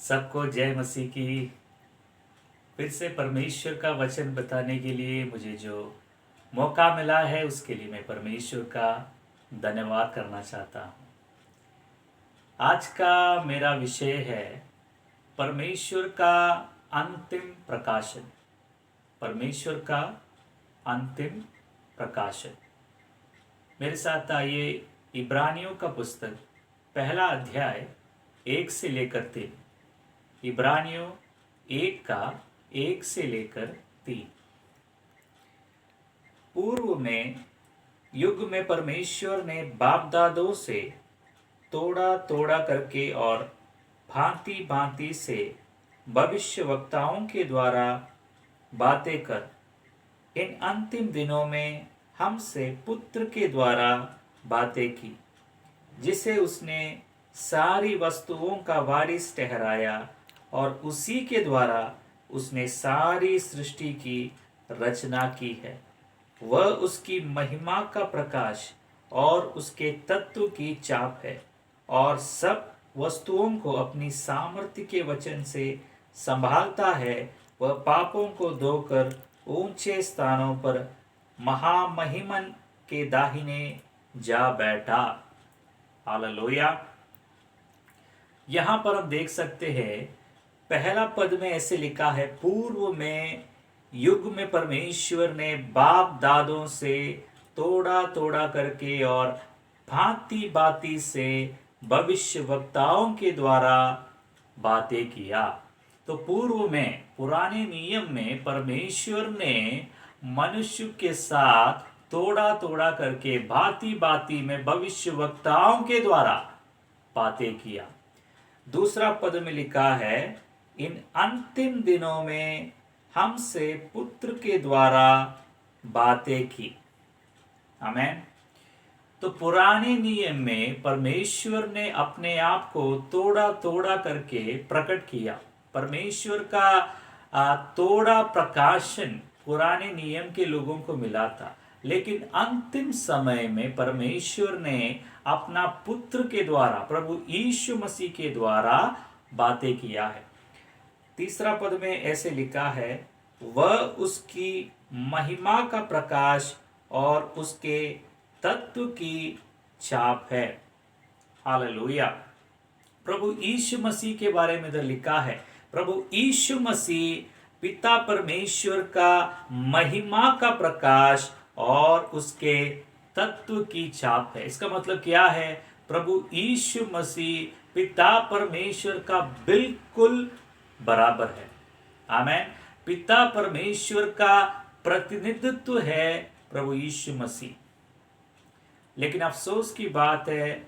सबको जय मसीह की। फिर से परमेश्वर का वचन बताने के लिए मुझे जो मौका मिला है उसके लिए मैं परमेश्वर का धन्यवाद करना चाहता हूँ। आज का मेरा विषय है परमेश्वर का अंतिम प्रकाशन। परमेश्वर का अंतिम प्रकाशन। मेरे साथ आइए इब्रानियों का पुस्तक पहला अध्याय 1 से लेकर 3। इब्रानियों 1 का 1 से लेकर 3। पूर्व में युग में परमेश्वर ने बाप दादों से तोड़ा तोड़ा करके और भांति भांति से भविष्य वक्ताओं के द्वारा बातें कर इन अंतिम दिनों में हमसे पुत्र के द्वारा बातें की, जिसे उसने सारी वस्तुओं का वारिस ठहराया और उसी के द्वारा उसने सारी सृष्टि की रचना की है। वह उसकी महिमा का प्रकाश और उसके तत्व की चाप है और सब वस्तुओं को अपनी सामर्थ्य के वचन से संभालता है। वह पापों को धोकर ऊंचे स्थानों पर महामहिमन के दाहिने जा बैठा। हालेलुया। यहाँ पर हम देख सकते हैं पहला पद में ऐसे लिखा है, पूर्व में युग में परमेश्वर ने बाप दादों से तोड़ा तोड़ा करके और भांति भांति से भविष्य वक्ताओं के द्वारा बातें किया। तो पूर्व में पुराने नियम में परमेश्वर ने मनुष्य के साथ तोड़ा तोड़ा करके भांति भांति में भविष्य वक्ताओं के द्वारा बातें किया। दूसरा पद में लिखा है, इन अंतिम दिनों में हमसे पुत्र के द्वारा बातें की। आमेन। तो पुराने नियम में परमेश्वर ने अपने आप को तोड़ा तोड़ा करके प्रकट किया। परमेश्वर का तोड़ा प्रकाशन पुराने नियम के लोगों को मिला था, लेकिन अंतिम समय में परमेश्वर ने अपना पुत्र के द्वारा, प्रभु यीशु मसीह के द्वारा बातें किया है। तीसरा पद में ऐसे लिखा है, वह उसकी महिमा का प्रकाश और उसके तत्व की छाप है। हालेलुया। प्रभु यीशु मसीह के बारे में इधर लिखा है, प्रभु यीशु मसीह पिता परमेश्वर का महिमा का प्रकाश और उसके तत्व की छाप है। इसका मतलब क्या है? प्रभु यीशु मसीह पिता परमेश्वर का बिल्कुल बराबर है। आमेन। पिता परमेश्वर का प्रतिनिधित्व है प्रभु यीशु मसीह। लेकिन अफसोस की बात है,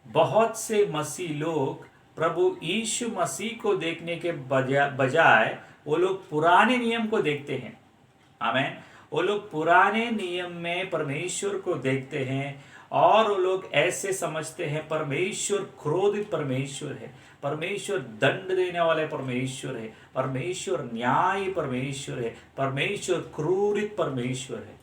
बहुत से मसीह लोग प्रभु यीशु मसीह को देखने के बजाय वो लोग पुराने नियम को देखते हैं। आमेन। वो लोग पुराने नियम में परमेश्वर को देखते हैं और वो लोग ऐसे समझते हैं परमेश्वर क्रोधित परमेश्वर है, परमेश्वर दंड देने वाले परमेश्वर है, परमेश्वर न्याय परमेश्वर है, परमेश्वर क्रूरित परमेश्वर है।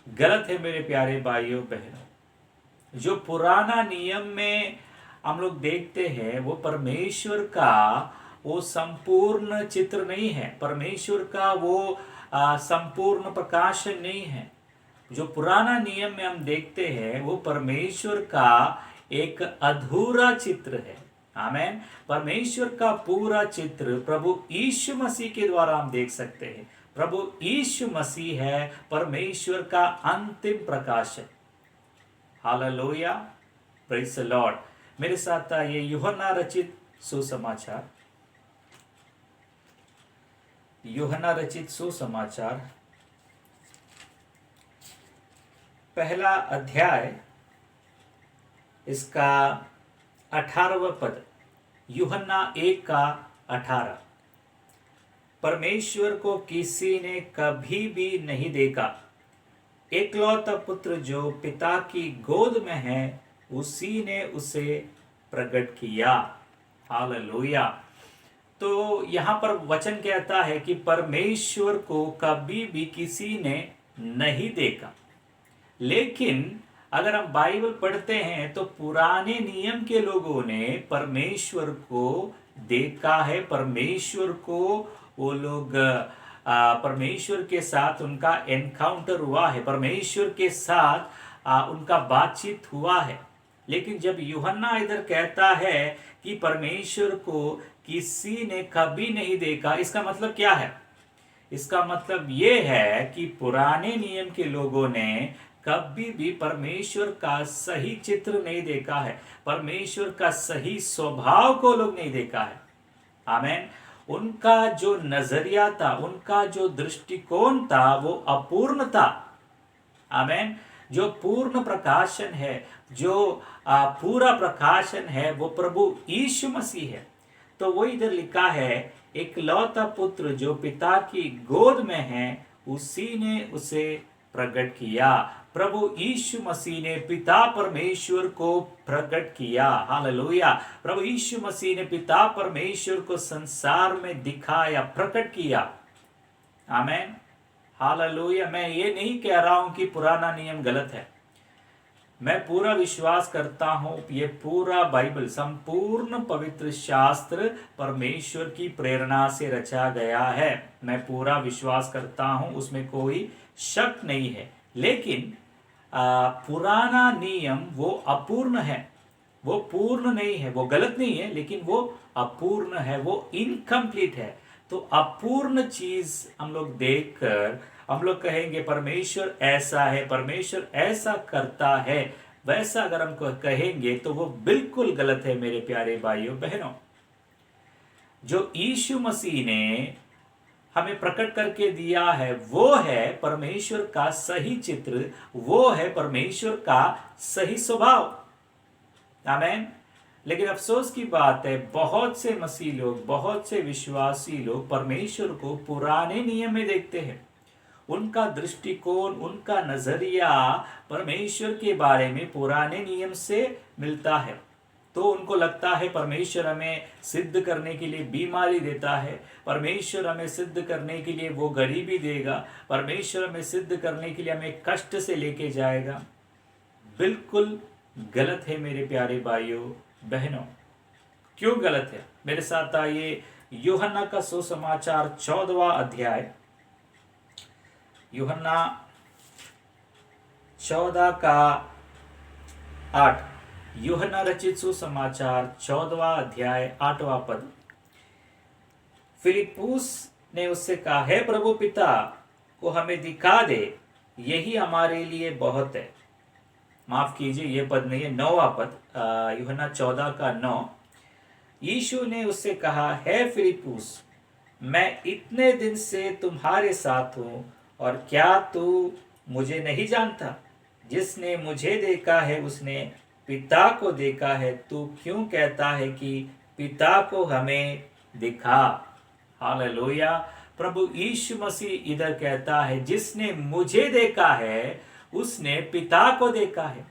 गलत है मेरे प्यारे भाइयों बहनों। जो पुराना नियम में हम लोग देखते हैं वो परमेश्वर का वो संपूर्ण चित्र नहीं है, परमेश्वर का वो संपूर्ण प्रकाशन नहीं है। जो पुराना नियम में हम देखते हैं वो परमेश्वर का एक अधूरा चित्र है। आमेन। परमेश्वर का पूरा चित्र प्रभु यीशु मसीह के द्वारा हम देख सकते हैं। प्रभु यीशु मसीह है परमेश्वर का अंतिम प्रकाशन। हालेलुया। Praise the Lord. मेरे साथ आइए यूहन्ना रचित सुसमाचार, यूहन्ना रचित सुसमाचार पहला अध्याय इसका 18वां पद। यूहन्ना 1 का 18। परमेश्वर को किसी ने कभी भी नहीं देखा, एकलौता पुत्र जो पिता की गोद में है उसी ने उसे प्रकट किया। हालेलुया। तो यहाँ पर वचन कहता है कि परमेश्वर को कभी भी किसी ने नहीं देखा। लेकिन अगर हम बाइबल पढ़ते हैं तो पुराने नियम के लोगों ने परमेश्वर को देखा है, परमेश्वर को वो लोग परमेश्वर के साथ उनका एनकाउंटर हुआ है, परमेश्वर के साथ उनका बातचीत हुआ है। लेकिन जब यूहन्ना इधर कहता है कि परमेश्वर को किसी ने कभी नहीं देखा, इसका मतलब क्या है? इसका मतलब ये है कि पुराने नियम के लोगों ने कभी भी परमेश्वर का सही चित्र नहीं देखा है, परमेश्वर का सही स्वभाव को लोग नहीं देखा है। आमेन। उनका जो नजरिया था, उनका जो दृष्टिकोण था, वो अपूर्ण था। आमेन। जो पूर्ण प्रकाशन है, जो पूरा प्रकाशन है, वो प्रभु यीशु मसीह है। तो वो इधर लिखा है, एकलौता पुत्र जो पिता की गोद में है, उसी ने उसे प्रकट किया। प्रभु यीशु मसीह ने पिता परमेश्वर को प्रकट किया। हालेलुया। प्रभु यीशु मसीह ने पिता परमेश्वर को संसार में दिखाया, प्रकट किया। आमेन। हालेलुया। मैं ये नहीं कह रहा हूं कि पुराना नियम गलत है। मैं पूरा विश्वास करता हूं ये पूरा बाइबल, संपूर्ण पवित्र शास्त्र परमेश्वर की प्रेरणा से रचा गया है। मैं पूरा विश्वास करता हूं, उसमें कोई शक नहीं है। लेकिन पुराना नियम वो अपूर्ण है, वो पूर्ण नहीं है। वो गलत नहीं है, लेकिन वो अपूर्ण है, वो इनकम्प्लीट है। तो अपूर्ण चीज हम लोग देखकर हम लोग कहेंगे परमेश्वर ऐसा है, परमेश्वर ऐसा करता है, वैसा अगर हम कहेंगे तो वो बिल्कुल गलत है। मेरे प्यारे भाइयों बहनों, जो यीशु मसीह ने हमें प्रकट करके दिया है, वो है परमेश्वर का सही चित्र, वो है परमेश्वर का सही स्वभाव। आमेन। लेकिन अफसोस की बात है, बहुत से मसीह लोग, बहुत से विश्वासी लोग परमेश्वर को पुराने नियम में देखते हैं। उनका दृष्टिकोण, उनका नजरिया परमेश्वर के बारे में पुराने नियम से मिलता है। तो उनको लगता है परमेश्वर हमें सिद्ध करने के लिए बीमारी देता है, परमेश्वर हमें सिद्ध करने के लिए वो गरीबी देगा, परमेश्वर हमें सिद्ध करने के लिए हमें कष्ट से लेके जाएगा। बिल्कुल गलत है मेरे प्यारे भाइयों बहनों। क्यों गलत है? मेरे साथ आइए, यूहन्ना का सुसमाचार 14वां अध्याय, यूहन्ना 14 का 8। यूहन्ना रचित सुसमाचार 14वां अध्याय 8वां पद। फिलिप्पुस ने उससे कहा, हे प्रभु, पिता को हमें दिखा दे, यही हमारे लिए बहुत है। माफ कीजिए, ये पद नहीं है, 9वां पद, यूहन्ना 14 का 9। यीशु ने उससे कहा, हे फिलिप्पुस, मैं इतने दिन से तुम्हारे साथ हूं और क्या तू मुझे नहीं जानता? जिसने मुझे देखा है उसने पिता को देखा है। तू क्यों कहता है कि पिता को हमें दिखा? हालेलुया। प्रभु यीशु मसीह इधर कहता है, जिसने मुझे देखा है उसने पिता को देखा है।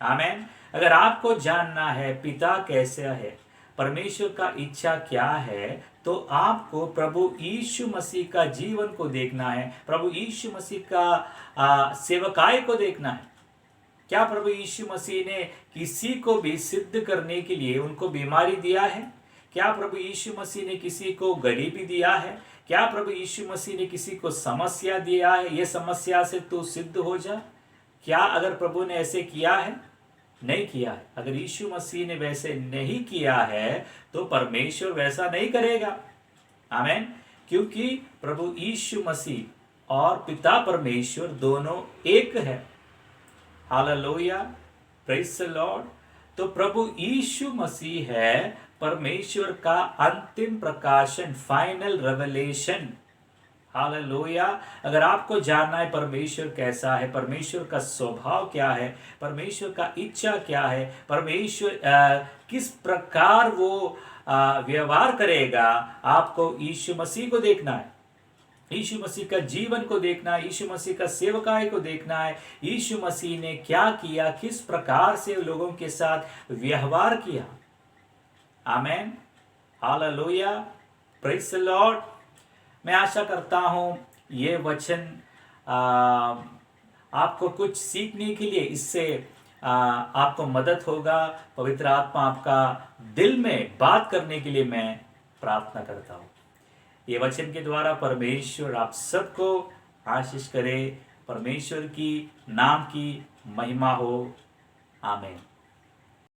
आमेन। अगर आपको जानना है पिता कैसा है, परमेश्वर का इच्छा क्या है, तो आपको प्रभु यीशु मसीह का जीवन को देखना है, प्रभु यीशु मसीह का सेवकाई को देखना है। क्या प्रभु यीशु मसीह ने किसी को भी सिद्ध करने के लिए उनको बीमारी दिया है? क्या प्रभु यीशु मसीह ने किसी को गरीबी दिया है? क्या प्रभु यीशु मसीह ने किसी को समस्या दिया है, ये समस्या से तू सिद्ध हो जा? क्या अगर प्रभु ने ऐसे किया है? नहीं किया है। अगर यीशु मसीह ने वैसे नहीं किया है तो परमेश्वर वैसा नहीं करेगा। आमेन। क्योंकि प्रभु यीशु मसीह और पिता परमेश्वर दोनों एक है। Hallelujah, praise the Lord. तो प्रभु यीशु मसीह है परमेश्वर का अंतिम प्रकाशन, फाइनल रेवलेशन। हालेलुया। अगर आपको जानना है परमेश्वर कैसा है, परमेश्वर का स्वभाव क्या है, परमेश्वर का इच्छा क्या है, परमेश्वर किस प्रकार वो व्यवहार करेगा, आपको यीशु मसीह को देखना है, यीशु मसीह का जीवन को देखना है, यीशु मसीह का सेवकाई को देखना है। यीशु मसीह ने क्या किया, किस प्रकार से लोगों के साथ व्यवहार किया। Amen. Hallelujah, praise the lord. मैं आशा करता हूं ये वचन आपको कुछ सीखने के लिए, इससे आपको मदद होगा। पवित्र आत्मा आपका दिल में बात करने के लिए मैं प्रार्थना करता हूँ। ये वचन के द्वारा परमेश्वर आप सबको आशीष करे। परमेश्वर की नाम की महिमा हो। आमीन।